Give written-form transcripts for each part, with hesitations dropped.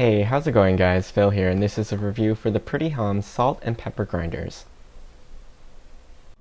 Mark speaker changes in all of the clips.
Speaker 1: Hey, how's it going guys? Phil here, and this is a review for the Pretihom salt and pepper grinders.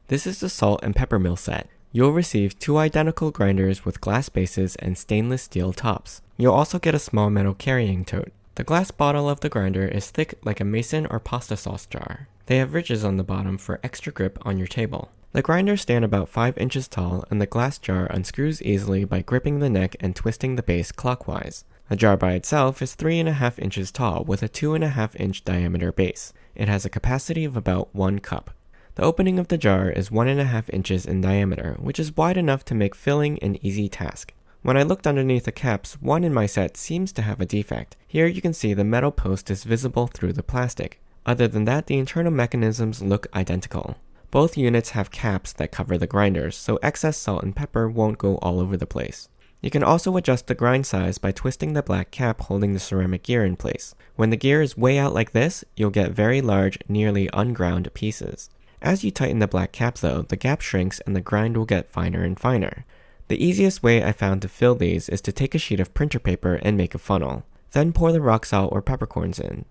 Speaker 1: This is the salt and pepper mill set. You'll receive two identical grinders with glass bases and stainless steel tops. You'll also get a small metal carrying tote. The glass bottle of the grinder is thick like a mason or pasta sauce jar. They have ridges on the bottom for extra grip on your table. The grinders stand about 5 inches tall, and the glass jar unscrews easily by gripping the neck and twisting the base clockwise. The jar by itself is 3.5 inches tall with a 2.5 inch diameter base. It has a capacity of about 1 cup. The opening of the jar is 1.5 inches in diameter, which is wide enough to make filling an easy task. When I looked underneath the caps, one in my set seems to have a defect. Here you can see the metal post is visible through the plastic. Other than that, the internal mechanisms look identical. Both units have caps that cover the grinders, so excess salt and pepper won't go all over the place. You can also adjust the grind size by twisting the black cap holding the ceramic gear in place. When the gear is way out like this, you'll get very large, nearly unground pieces. As you tighten the black cap though, the gap shrinks and the grind will get finer and finer. The easiest way I found to fill these is to take a sheet of printer paper and make a funnel. Then pour the rock salt or peppercorns in.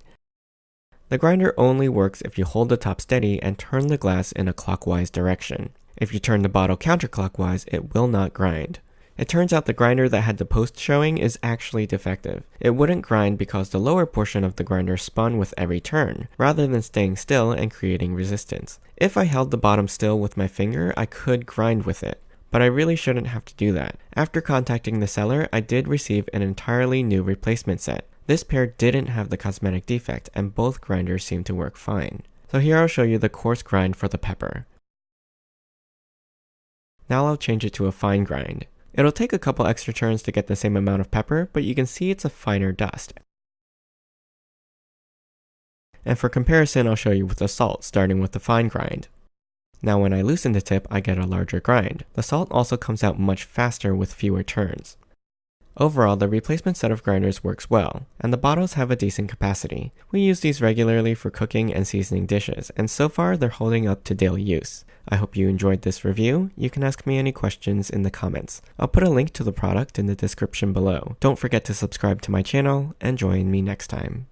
Speaker 1: The grinder only works if you hold the top steady and turn the glass in a clockwise direction. If you turn the bottle counterclockwise, it will not grind. It turns out the grinder that had the post showing is actually defective. It wouldn't grind because the lower portion of the grinder spun with every turn, rather than staying still and creating resistance. If I held the bottom still with my finger, I could grind with it, but I really shouldn't have to do that. After contacting the seller, I did receive an entirely new replacement set. This pair didn't have the cosmetic defect, and both grinders seem to work fine. So here I'll show you the coarse grind for the pepper. Now I'll change it to a fine grind. It'll take a couple extra turns to get the same amount of pepper, but you can see it's a finer dust. And for comparison, I'll show you with the salt, starting with the fine grind. Now when I loosen the tip, I get a larger grind. The salt also comes out much faster with fewer turns. Overall, the replacement set of grinders works well, and the bottles have a decent capacity. We use these regularly for cooking and seasoning dishes, and so far they're holding up to daily use. I hope you enjoyed this review. You can ask me any questions in the comments. I'll put a link to the product in the description below. Don't forget to subscribe to my channel, and join me next time.